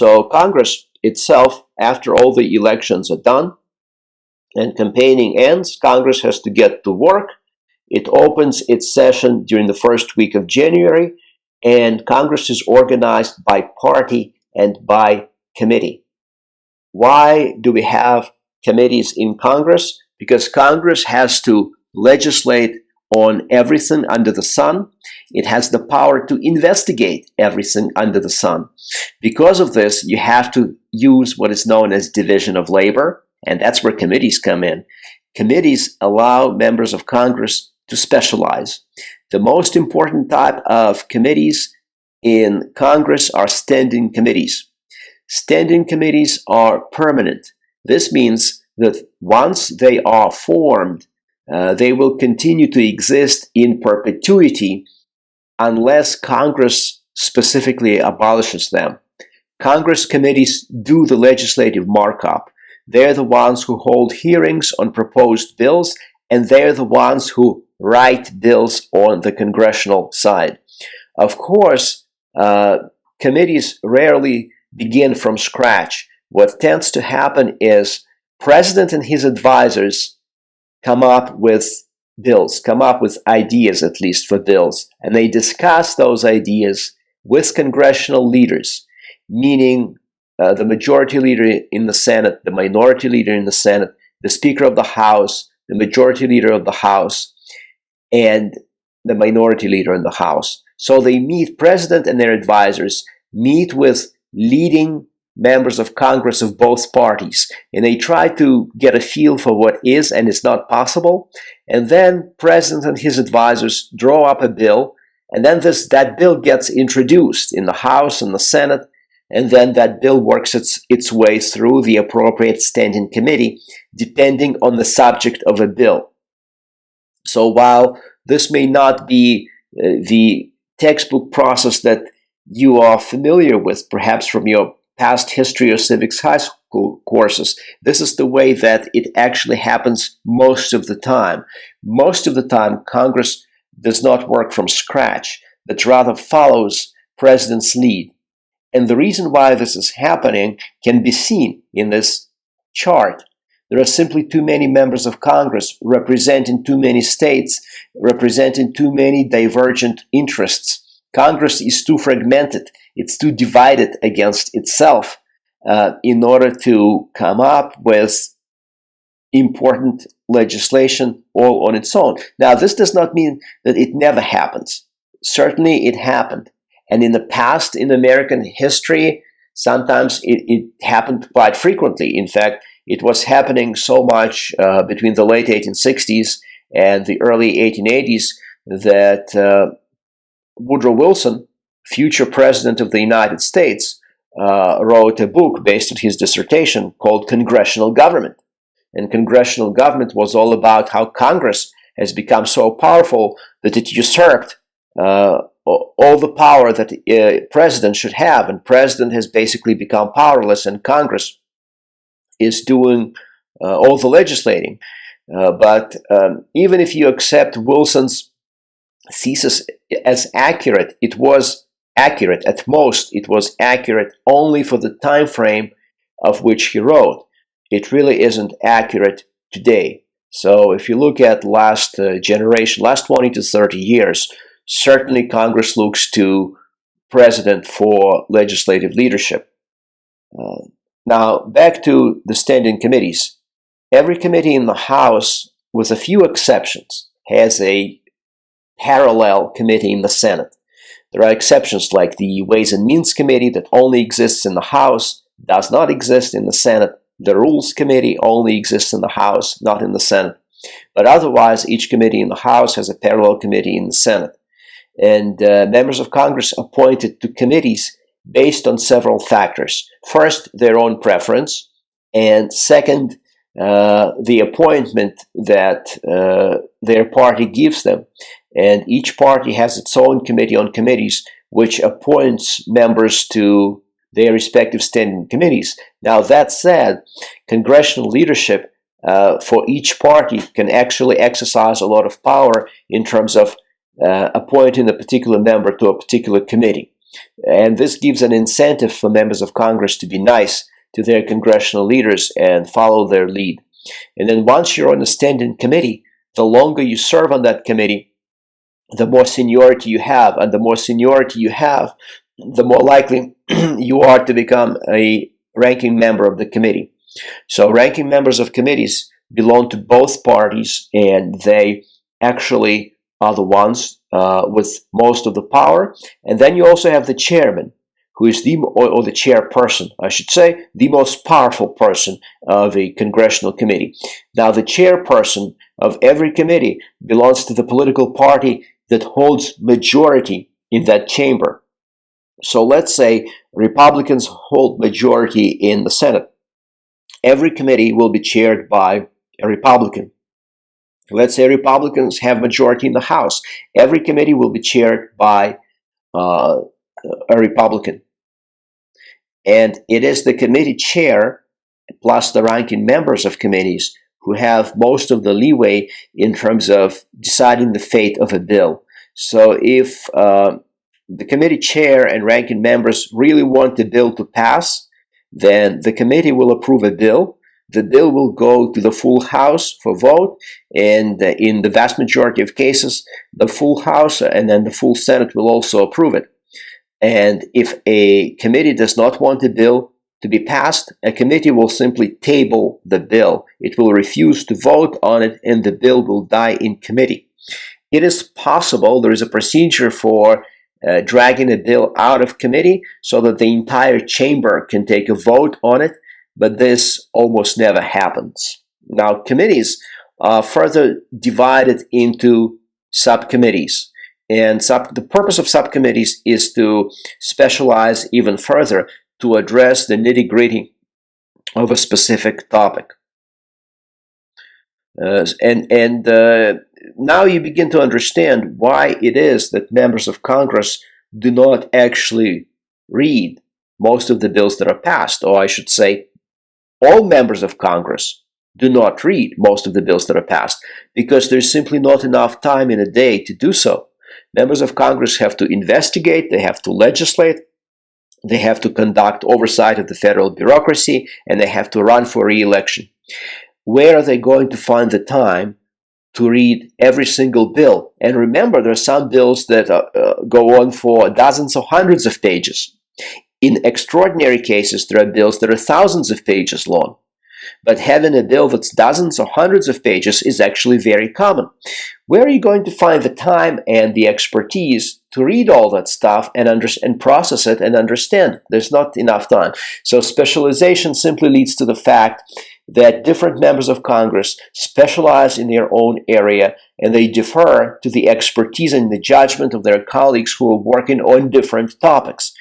So Congress itself, after all the elections are done and campaigning ends, Congress has to get to work. It opens its session during the first week of January, and Congress is organized by party and by committee. Why do we have committees in Congress? Because Congress has to legislate on everything under the sun. It has the power to investigate everything under the sun. Because of this, you have to use what is known as division of labor, and that's where committees come in. Committees allow members of Congress to specialize. The most important type of committees in Congress are standing committees. Standing committees are permanent. This means that once they are formed, they will continue to exist in perpetuity unless Congress specifically abolishes them. Congress committees do the legislative markup. They're the ones who hold hearings on proposed bills, and they're the ones who write bills on the congressional side. Of course, committees rarely begin from scratch. What tends to happen is President and his advisors come up with bills, come up with ideas at least for bills, and they discuss those ideas with congressional leaders, meaning the majority leader in the Senate, the minority leader in the Senate, the Speaker of the House, the majority leader of the House, and the minority leader in the House. So they meet, President and their advisors meet with leading members of Congress of both parties, and they try to get a feel for what is and is not possible. And then President and his advisors draw up a bill, and then that bill gets introduced in the House and the Senate, and then that bill works its way through the appropriate standing committee, depending on the subject of a bill. So while this may not be the textbook process that you are familiar with, perhaps from your past history or civics high school courses, this is the way that it actually happens most of the time. Most of the time, Congress does not work from scratch, but rather follows President's lead. And the reason why this is happening can be seen in this chart. There are simply too many members of Congress representing too many states, representing too many divergent interests. Congress is too fragmented. It's too divided against itself in order to come up with important legislation all on its own. Now, this does not mean that it never happens. Certainly it happened. And in the past, in American history, sometimes it happened quite frequently. In fact, it was happening so much between the late 1860s and the early 1880s that Woodrow Wilson, future president of the United States, wrote a book based on his dissertation called Congressional Government. And Congressional Government was all about how Congress has become so powerful that it usurped all the power that a president should have, and president has basically become powerless, and Congress is doing all the legislating. But even if you accept Wilson's thesis as accurate, it was accurate at most. It was accurate only for the time frame of which he wrote. It really isn't accurate today. So if you look at last generation, last 20 to 30 years, certainly Congress looks to president for legislative leadership. Now, back to the standing committees. Every committee in the House, with a few exceptions, has a parallel committee in the Senate. There are exceptions like the Ways and Means Committee that only exists in the House, does not exist in the Senate. The Rules Committee only exists in the House, not in the Senate. But otherwise, each committee in the House has a parallel committee in the Senate. And members of Congress appointed to committees based on several factors. First, their own preference, and second, the appointment that their party gives them. And each party has its own committee on committees, which appoints members to their respective standing committees. Now, that said, congressional leadership for each party can actually exercise a lot of power in terms of appointing a particular member to a particular committee. And this gives an incentive for members of Congress to be nice to their congressional leaders and follow their lead. And then once you're on a standing committee, the longer you serve on that committee, the more seniority you have. And the more seniority you have, the more likely you are to become a ranking member of the committee. So ranking members of committees belong to both parties, and they actually are the ones with most of the power. And then you also have the chairman, who is or the chairperson, I should say, the most powerful person of a congressional committee. Now, the chairperson of every committee belongs to the political party that holds majority in that chamber. So let's say Republicans hold majority in the Senate. Every committee will be chaired by a Republican. Let's say Republicans have majority in the House. Every committee will be chaired by a Republican. And it is the committee chair plus the ranking members of committees who have most of the leeway in terms of deciding the fate of a bill. So if the committee chair and ranking members really want the bill to pass, then the committee will approve a bill. The bill will go to the full House for vote, and in the vast majority of cases, the full House and then the full Senate will also approve it. And if a committee does not want a bill to be passed, a committee will simply table the bill. It will refuse to vote on it, and the bill will die in committee. It is possible, there is a procedure for dragging a bill out of committee so that the entire chamber can take a vote on it, but this almost never happens. Now, committees are further divided into subcommittees. And the purpose of subcommittees is to specialize even further to address the nitty-gritty of a specific topic. Now you begin to understand why it is that members of Congress do not actually read most of the bills that are passed, or I should say, all members of Congress do not read most of the bills that are passed, because there's simply not enough time in a day to do so. Members of Congress have to investigate, they have to legislate, they have to conduct oversight of the federal bureaucracy, and they have to run for re-election. Where are they going to find the time to read every single bill? And remember, there are some bills that go on for dozens or hundreds of pages. In extraordinary cases, there are bills that are thousands of pages long. But having a bill that's dozens or hundreds of pages is actually very common. Where are you going to find the time and the expertise to read all that stuff and process it and understand? There's not enough time. So specialization simply leads to the fact that different members of Congress specialize in their own area, and they defer to the expertise and the judgment of their colleagues who are working on different topics.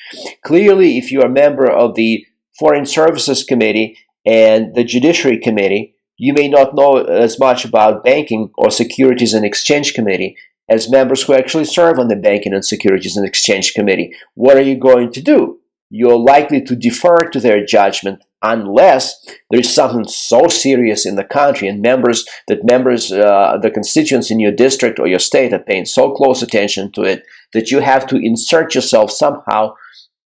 Clearly, if you are a member of the Foreign Services Committee and the Judiciary Committee, you may not know as much about Banking or Securities and Exchange Committee as members who actually serve on the Banking and Securities and Exchange Committee. What are you going to do? You're likely to defer to their judgment unless there is something so serious in the country and the constituents in your district or your state are paying so close attention to it that you have to insert yourself somehow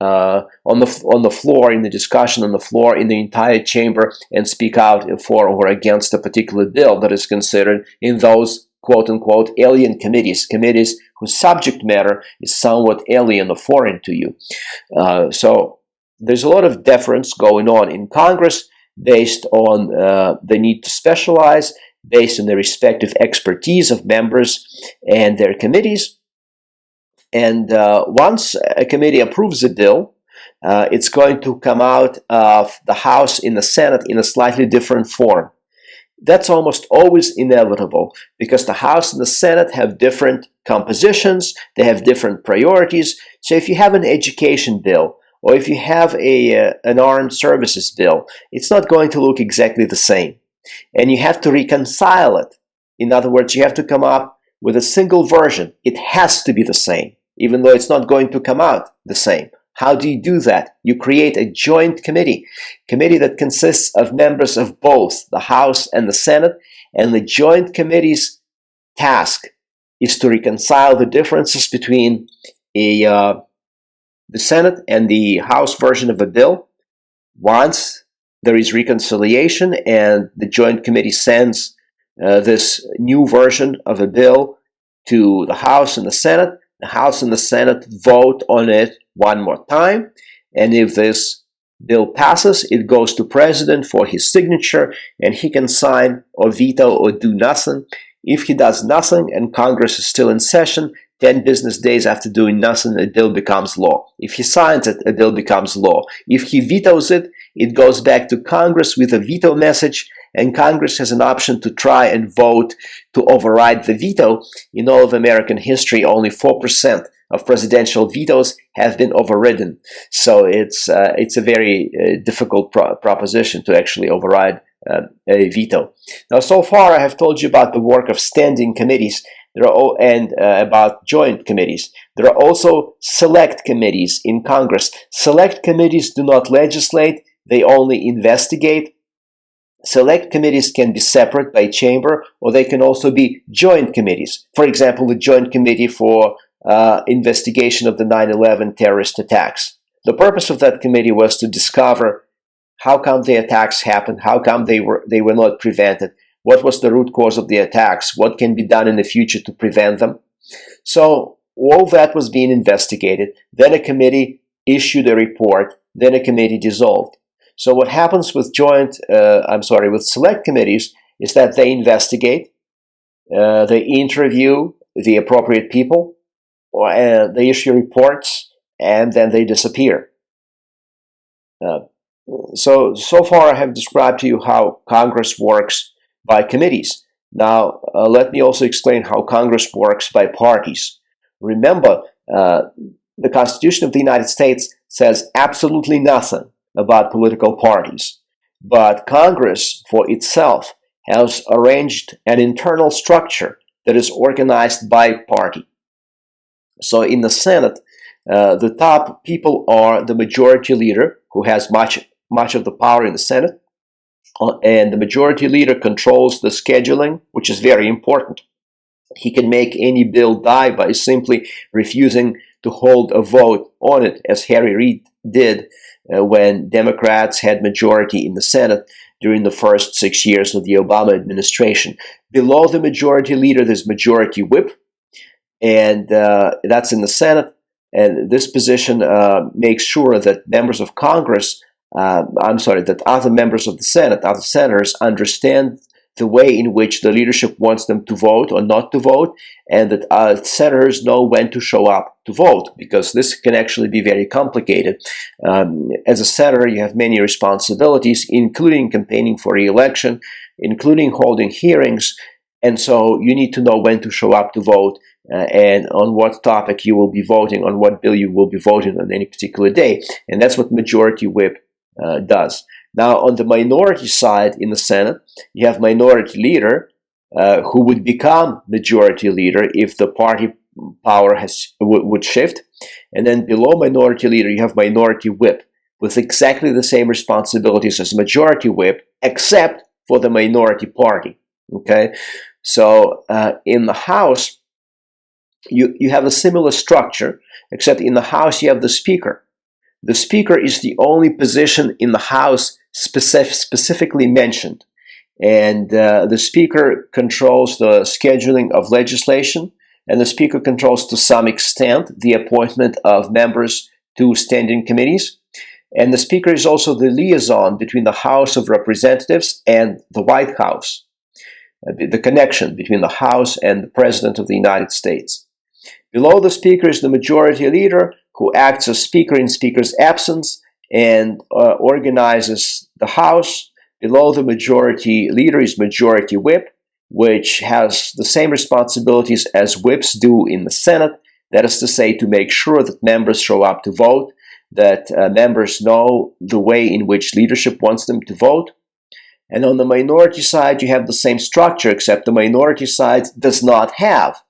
on the floor, in the discussion on the floor, in the entire chamber, and speak out for or against a particular bill that is considered in those quote-unquote alien committees whose subject matter is somewhat alien or foreign to you. So there's a lot of deference going on in Congress based on the need to specialize, based on the respective expertise of members and their committees. And once a committee approves a bill, it's going to come out of the House in the Senate in a slightly different form. That's almost always inevitable because the House and the Senate have different compositions, they have different priorities. So if you have an education bill, or if you have an armed services bill, it's not going to look exactly the same. And you have to reconcile it. In other words, you have to come up with a single version. It has to be the same, even though it's not going to come out the same. How do you do that? You create a joint committee that consists of members of both the House and the Senate, and the joint committee's task is to reconcile the differences between the the Senate and the House version of a bill. Once there is reconciliation and the Joint Committee sends this new version of a bill to the House and the House and the Senate vote on it one more time. And if this bill passes, it goes to President for his signature, and he can sign or veto or do nothing. If he does nothing and Congress is still in session, 10 business days after doing nothing, a bill becomes law. If he signs it, a bill becomes law. If he vetoes it, it goes back to Congress with a veto message, and Congress has an option to try and vote to override the veto. In all of American history, only 4% of presidential vetoes have been overridden. So it's a very difficult proposition to actually override a veto. Now, so far, I have told you about the work of standing committees and about joint committees. There are also select committees in Congress. Select committees do not legislate, they only investigate. Select committees can be separate by chamber, or they can also be joint committees. For example, the Joint Committee for investigation of the 9/11 terrorist attacks. The purpose of that committee was to discover how come the attacks happened, how come they were not prevented, what was the root cause of the attacks, what can be done in the future to prevent them. So all that was being investigated. Then a committee issued a report, then a committee dissolved. So what happens with with select committees is that they investigate, they interview the appropriate people, they issue reports, and then they disappear. So far I have described to you how Congress works by committees. Now, let me also explain how Congress works by parties. Remember, the Constitution of the United States says absolutely nothing about political parties, but Congress for itself has arranged an internal structure that is organized by party. So in the Senate, the top people are the majority leader, who has much of the power in the Senate, and the majority leader controls the scheduling, which is very important. He can make any bill die by simply refusing to hold a vote on it, as Harry Reid did when Democrats had majority in the Senate during the first 6 years of the Obama administration. Below the majority leader, there's majority whip, and that's in the Senate. And this position makes sure that members of Congress, that other members of the Senate, other senators, understand the way in which the leadership wants them to vote or not to vote, and that senators know when to show up to vote, because this can actually be very complicated. As a senator, you have many responsibilities, including campaigning for re-election, including holding hearings, and so you need to know when to show up to vote and on what topic you will be voting, on what bill you will be voting on any particular day. And that's what majority whip does. Now, on the minority side in the Senate, you have minority leader who would become majority leader if the party power would shift. And then below minority leader, you have minority whip with exactly the same responsibilities as majority whip, except for the minority party. Okay, so in the House, you have a similar structure, except in the House you have the Speaker. The Speaker is the only position in the House specifically mentioned, and the Speaker controls the scheduling of legislation, and the Speaker controls to some extent the appointment of members to standing committees, and the Speaker is also the liaison between the House of Representatives and the White House, the connection between the House and the President of the United States. Below the Speaker is the majority leader, who acts as Speaker in Speaker's absence and organizes the House. Below the majority leader is majority whip, which has the same responsibilities as whips do in the Senate. That is to say, to make sure that members show up to vote, that members know the way in which leadership wants them to vote. And on the minority side, you have the same structure, except the minority side does not have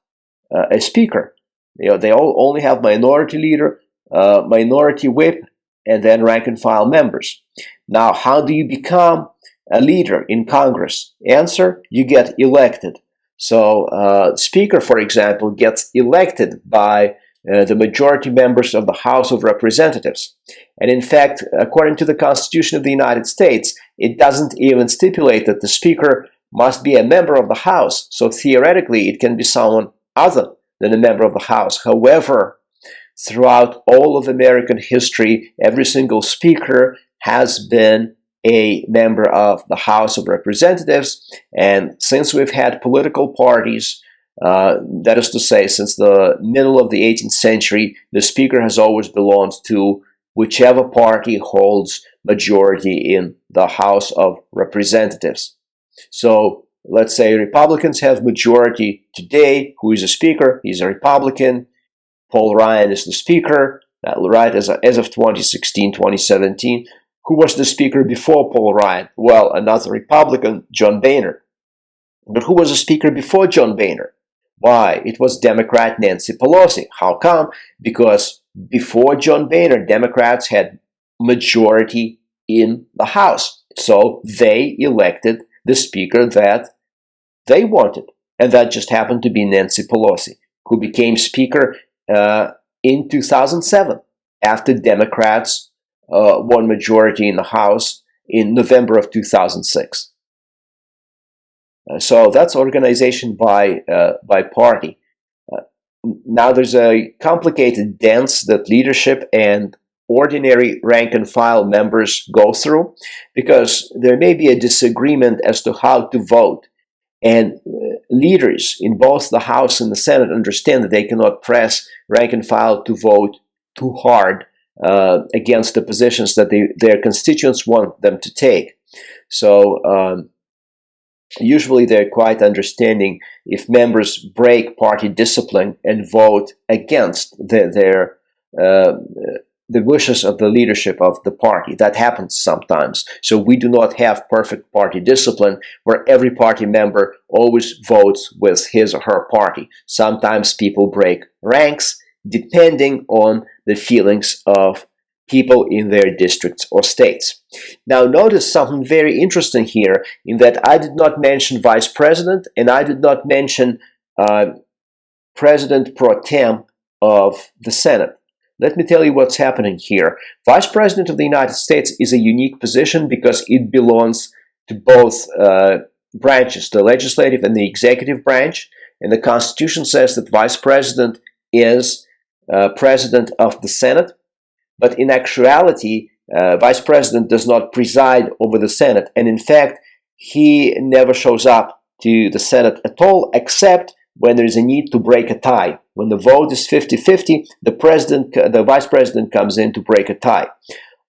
a Speaker. They all only have minority leader, minority whip, and then rank and file members. Now, how do you become a leader in Congress? Answer: you get elected. So, Speaker, for example, gets elected by the majority members of the House of Representatives. And in fact, according to the Constitution of the United States, it doesn't even stipulate that the Speaker must be a member of the House. So theoretically, it can be someone other than a member of the House. However, throughout all of American history, every single Speaker has been a member of the House of Representatives. And since we've had political parties, that is to say, since the middle of the 18th century, the Speaker has always belonged to whichever party holds majority in the House of Representatives. So let's say Republicans have majority today. Who is a Speaker? He's a Republican. Paul Ryan is the Speaker, right, as of 2016, 2017. Who was the Speaker before Paul Ryan? Well, another Republican, John Boehner. But who was the Speaker before John Boehner? Why? It was Democrat Nancy Pelosi. How come? Because before John Boehner, Democrats had majority in the House. So they elected the Speaker that they wanted. And that just happened to be Nancy Pelosi, who became Speaker in 2007 after Democrats won majority in the House in November of 2006. So that's organization by party. Now there's a complicated dance that leadership and ordinary rank and file members go through, because there may be a disagreement as to how to vote. And leaders in both the House and the Senate understand that they cannot press rank and file to vote too hard against the positions that their constituents want them to take. So usually they're quite understanding if members break party discipline and vote against the wishes of the leadership of the party. That happens sometimes. So we do not have perfect party discipline where every party member always votes with his or her party. Sometimes people break ranks depending on the feelings of people in their districts or states. Now notice something very interesting here, in that I did not mention Vice President and I did not mention President pro tem of the Senate. Let me tell you what's happening here. Vice President of the United States is a unique position because it belongs to both branches, the legislative and the executive branch. And the Constitution says that Vice President is President of the Senate. But in actuality, Vice President does not preside over the Senate. And in fact, he never shows up to the Senate at all, except when there is a need to break a tie. When the vote is 50-50, the Vice President comes in to break a tie.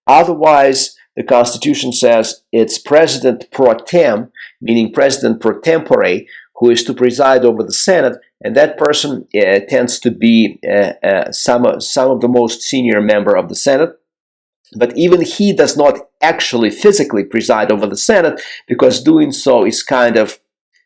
Otherwise, the Constitution says it's President pro tem, meaning President pro tempore, who is to preside over the Senate, and that person tends to be some of the most senior member of the Senate. But even he does not actually physically preside over the Senate, because doing so is kind of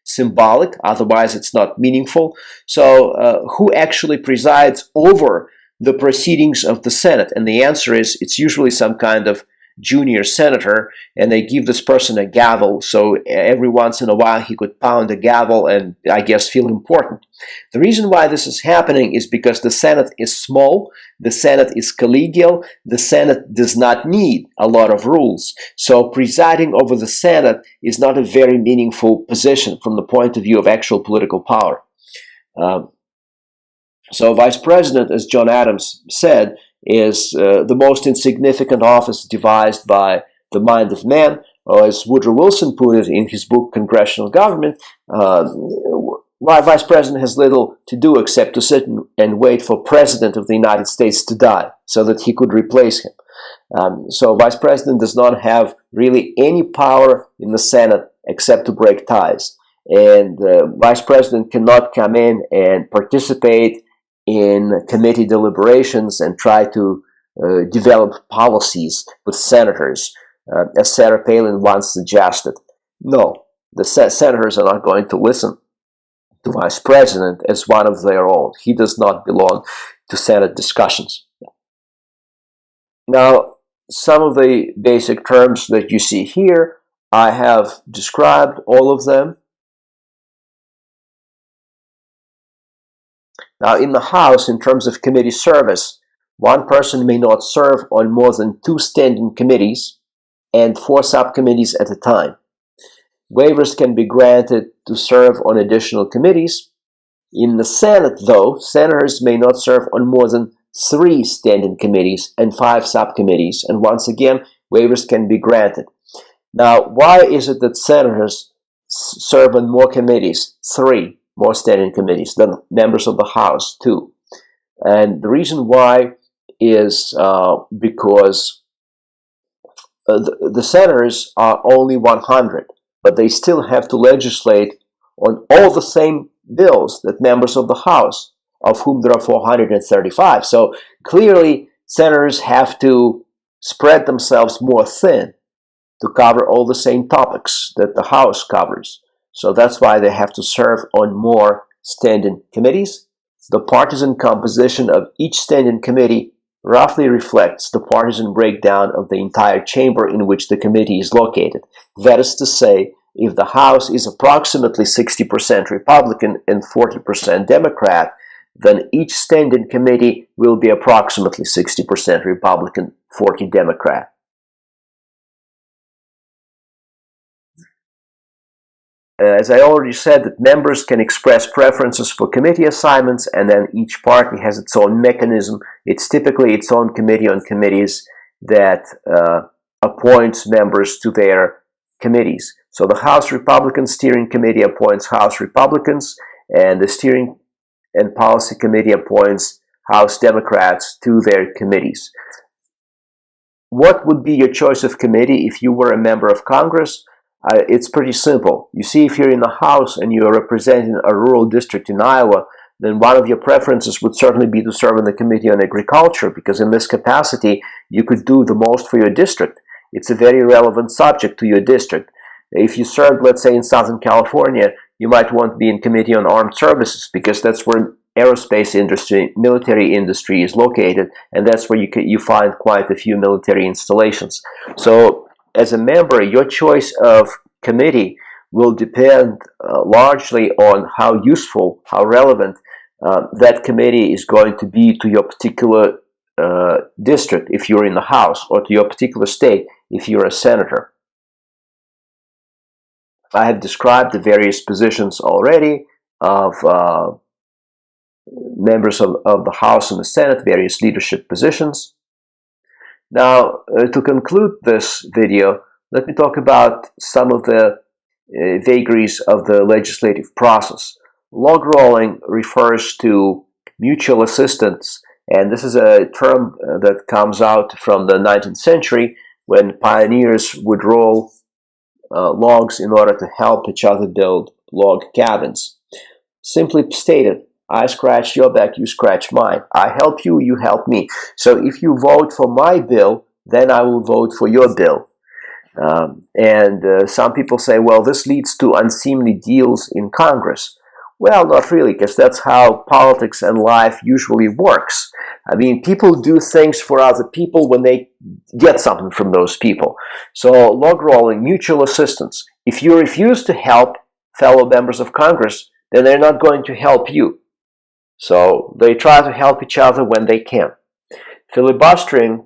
symbolic, otherwise it's not meaningful. So who actually presides over the proceedings of the Senate? And the answer is it's usually some kind of junior senator, and they give this person a gavel, so every once in a while he could pound a gavel and, I guess, feel important. The reason why this is happening is because the Senate is small, the Senate is collegial, the Senate does not need a lot of rules. So presiding over the Senate is not a very meaningful position from the point of view of actual political power. So Vice President, as John Adams said, is the most insignificant office devised by the mind of man, or as Woodrow Wilson put it in his book Congressional Government, Vice President has little to do except to sit and wait for President of the United States to die so that he could replace him. So Vice President does not have really any power in the Senate except to break ties. And Vice President cannot come in and participate in committee deliberations and try to develop policies with senators, as Sarah Palin once suggested. No, the senators are not going to listen to Vice President as one of their own. He does not belong to Senate discussions. Now, some of the basic terms that you see here, I have described all of them. Now, in the House, in terms of committee service, one person may not serve on more than 2 standing committees and 4 subcommittees at a time. Waivers can be granted to serve on additional committees. In the Senate, though, senators may not serve on more than 3 standing committees and 5 subcommittees, and once again, waivers can be granted. Now, why is it that senators serve on more committees, 3 more standing committees, than members of the House, 2? And the reason why is because the senators are only 100, but they still have to legislate on all the same bills that members of the House, of whom there are 435. So clearly, senators have to spread themselves more thin to cover all the same topics that the House covers. So that's why they have to serve on more standing committees. The partisan composition of each standing committee roughly reflects the partisan breakdown of the entire chamber in which the committee is located. That is to say, if the House is approximately 60% Republican and 40% Democrat, then each standing committee will be approximately 60% Republican, 40% Democrat. As I already said, that members can express preferences for committee assignments, and then each party has its own mechanism. It's typically its own committee on committees that appoints members to their committees. So the House Republican Steering Committee appoints House Republicans, and the Steering and Policy Committee appoints House Democrats to their committees. What would be your choice of committee if you were a member of Congress? It's pretty simple. You see, if you're in the House and you're representing a rural district in Iowa, then one of your preferences would certainly be to serve on the Committee on Agriculture, because in this capacity, you could do the most for your district. It's a very relevant subject to your district. If you served, let's say, in Southern California, you might want to be in Committee on Armed Services, because that's where aerospace industry, military industry is located, and that's where you find quite a few military installations. So, as a member, your choice of committee will depend largely on how useful, how relevant that committee is going to be to your particular district if you're in the House, or to your particular state if you're a senator. I have described the various positions already of members of the House and the Senate, various leadership positions. Now, to conclude this video, let me talk about some of the vagaries of the legislative process. Log rolling refers to mutual assistance, and this is a term that comes out from the 19th century when pioneers would roll logs in order to help each other build log cabins. Simply stated, I scratch your back, you scratch mine. I help you, you help me. So if you vote for my bill, then I will vote for your bill. Some people say, well, this leads to unseemly deals in Congress. Well, not really, because that's how politics and life usually works. I mean, people do things for other people when they get something from those people. So log rolling, mutual assistance. If you refuse to help fellow members of Congress, then they're not going to help you. So they try to help each other when they can. Filibustering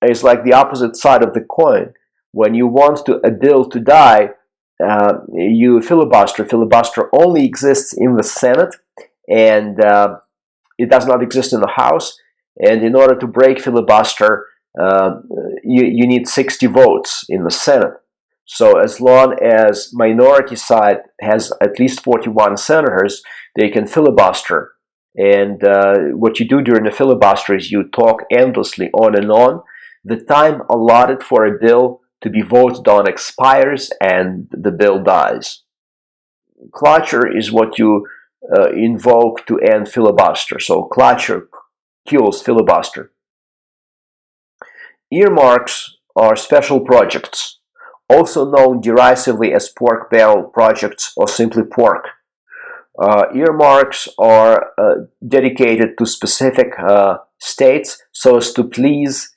is like the opposite side of the coin. When you want a bill to die, you filibuster. Filibuster only exists in the Senate, and it does not exist in the House. And in order to break filibuster, you need 60 votes in the Senate. So as long as minority side has at least 41 senators, they can filibuster. And what you do during the filibuster is you talk endlessly on and on. The time allotted for a bill to be voted on expires and the bill dies. Cloture is what you invoke to end filibuster. So cloture kills filibuster. Earmarks are special projects, also known derisively as pork barrel projects or simply pork. Earmarks are dedicated to specific states so as to please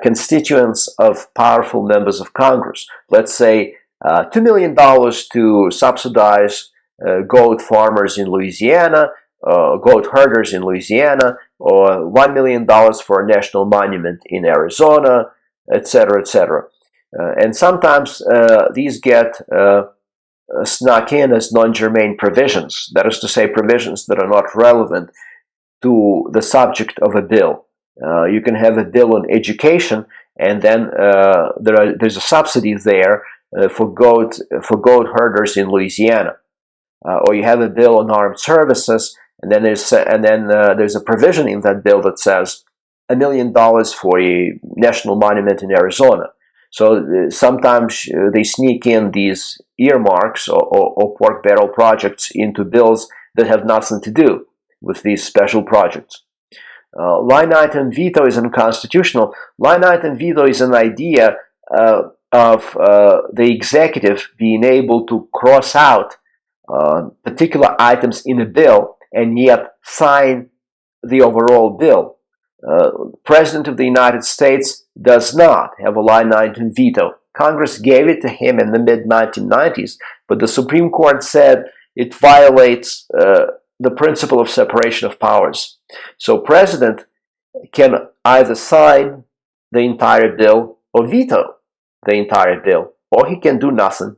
constituents of powerful members of Congress. Let's say $2 million to subsidize goat farmers in Louisiana, goat herders in Louisiana, or $1 million for a national monument in Arizona, etc., etc. And sometimes these get snuck in as non-germane provisions, that is to say, provisions that are not relevant to the subject of a bill. You can have a bill on education, and then there's a subsidy there for goat herders in Louisiana, or you have a bill on armed services, and then there's a provision in that bill that says $1 million for a national monument in Arizona. So sometimes they sneak in these earmarks or pork barrel projects into bills that have nothing to do with these special projects. Line item veto is unconstitutional. Line item veto is an idea of the executive being able to cross out particular items in a bill and yet sign the overall bill. President of the United States does not have a line item veto. Congress gave it to him in the mid-1990s, but the Supreme Court said it violates the principle of separation of powers. So president can either sign the entire bill or veto the entire bill, or he can do nothing,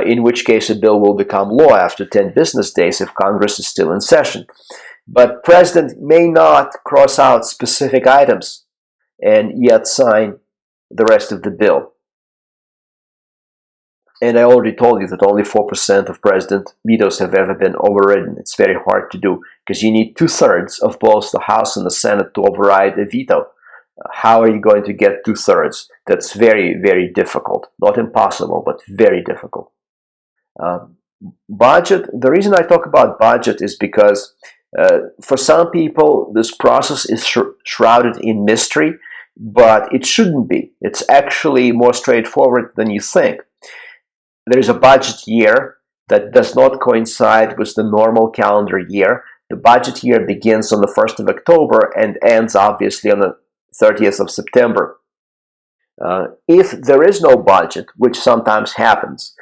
in which case a bill will become law after 10 business days if Congress is still in session. But president may not cross out specific items and yet sign the rest of the bill. And I already told you that only 4% of president vetoes have ever been overridden. It's very hard to do because you need 2/3 of both the House and the Senate to override a veto. How are you going to get 2/3? That's very, very difficult. Not impossible, but very difficult. Budget. The reason I talk about budget is because for some people, this process is shrouded in mystery, but it shouldn't be. It's actually more straightforward than you think. There is a budget year that does not coincide with the normal calendar year. The budget year begins on the 1st of October and ends, obviously, on the 30th of September. If there is no budget, which sometimes happens,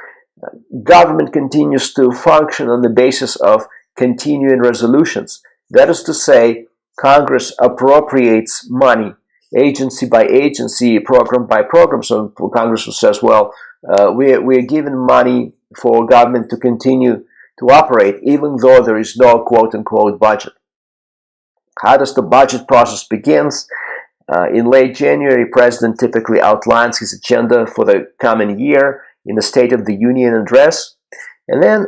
government continues to function on the basis of continuing resolutions. That is to say, Congress appropriates money agency by agency, program by program. So Congress says, well, we're giving money for government to continue to operate, even though there is no quote-unquote budget. How does the budget process begins? In late January, President typically outlines his agenda for the coming year in the State of the Union address. And then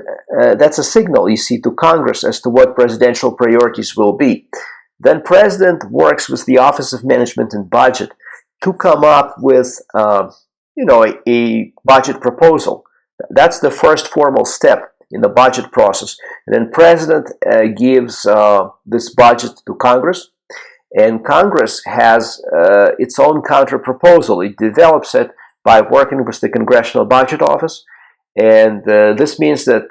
that's a signal, you see, to Congress as to what presidential priorities will be. Then President works with the Office of Management and Budget to come up with, a budget proposal. That's the first formal step in the budget process. And then President gives this budget to Congress, and Congress has its own counter-proposal. It develops it by working with the Congressional Budget Office. And this means that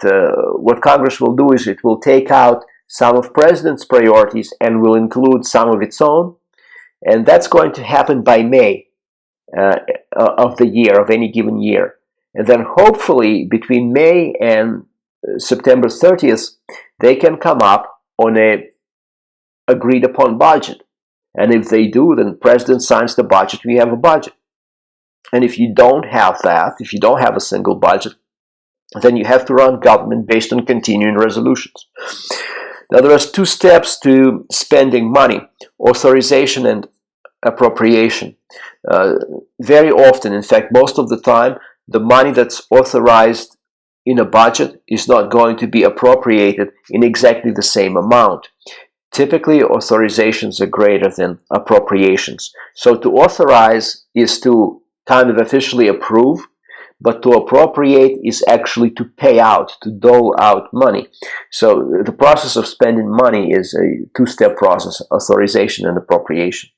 what Congress will do is it will take out some of President's priorities and will include some of its own. And that's going to happen by May of the year, of any given year. And then hopefully between May and September 30th, they can come up on a agreed upon budget. And if they do, then President signs the budget, we have a budget. And if you don't have that, if you don't have a single budget, then you have to run government based on continuing resolutions. Now, there are two steps to spending money: authorization and appropriation. Very often, in fact, most of the time, the money that's authorized in a budget is not going to be appropriated in exactly the same amount. Typically, authorizations are greater than appropriations. So to authorize is to kind of officially approve, but to appropriate is actually to pay out, to dole out money. So the process of spending money is a two-step process: authorization and appropriation.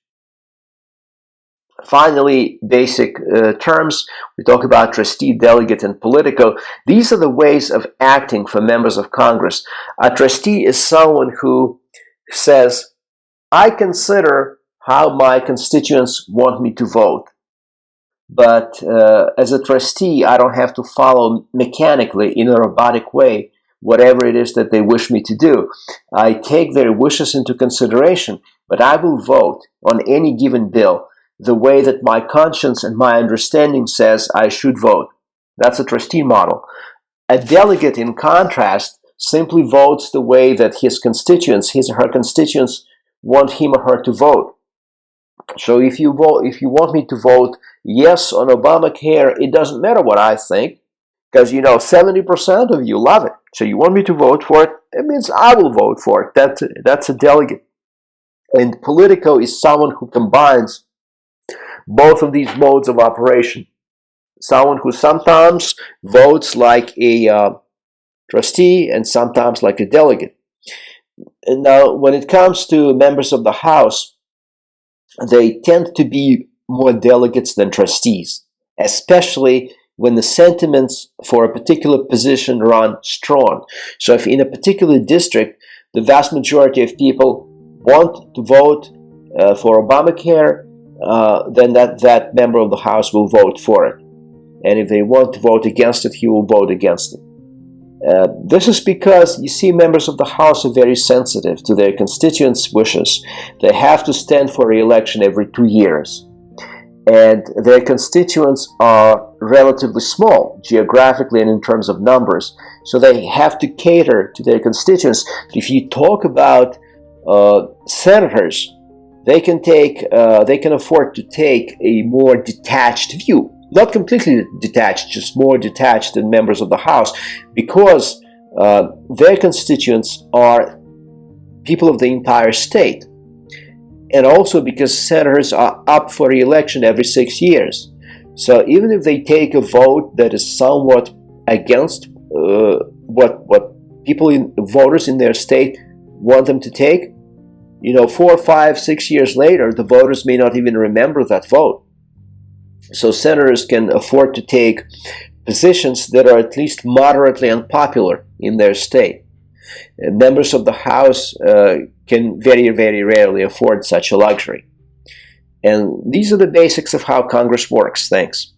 Finally, basic terms. We talk about trustee, delegate, and politico. These are the ways of acting for members of Congress. A trustee is someone who says, I consider how my constituents want me to vote. But as a trustee, I don't have to follow mechanically in a robotic way whatever it is that they wish me to do. I take their wishes into consideration, but I will vote on any given bill the way that my conscience and my understanding says I should vote. That's a trustee model. A delegate, in contrast, simply votes the way that his or her constituents, want him or her to vote. So if you want me to vote yes on Obamacare, it doesn't matter what I think, because 70% of you love it. So you want me to vote for it, it means I will vote for it. That's a delegate. And Politico is someone who combines both of these modes of operation. Someone who sometimes votes like a trustee and sometimes like a delegate. And now, when it comes to members of the House, they tend to be more delegates than trustees, especially when the sentiments for a particular position run strong. So if in a particular district, the vast majority of people want to vote for Obamacare, then that member of the House will vote for it. And if they want to vote against it, he will vote against it. This is because, you see, members of the House are very sensitive to their constituents' wishes. They have to stand for re-election every 2 years. And their constituents are relatively small, geographically and in terms of numbers. So they have to cater to their constituents. If you talk about senators, they can afford to take a more detached view. Not completely detached, just more detached than members of the House, because their constituents are people of the entire state. And also because senators are up for re-election every 6 years. So even if they take a vote that is somewhat against what voters in their state want them to take, 4, 5, 6 years later, the voters may not even remember that vote. So senators can afford to take positions that are at least moderately unpopular in their state. And members of the House can very, very rarely afford such a luxury. And these are the basics of how Congress works. Thanks.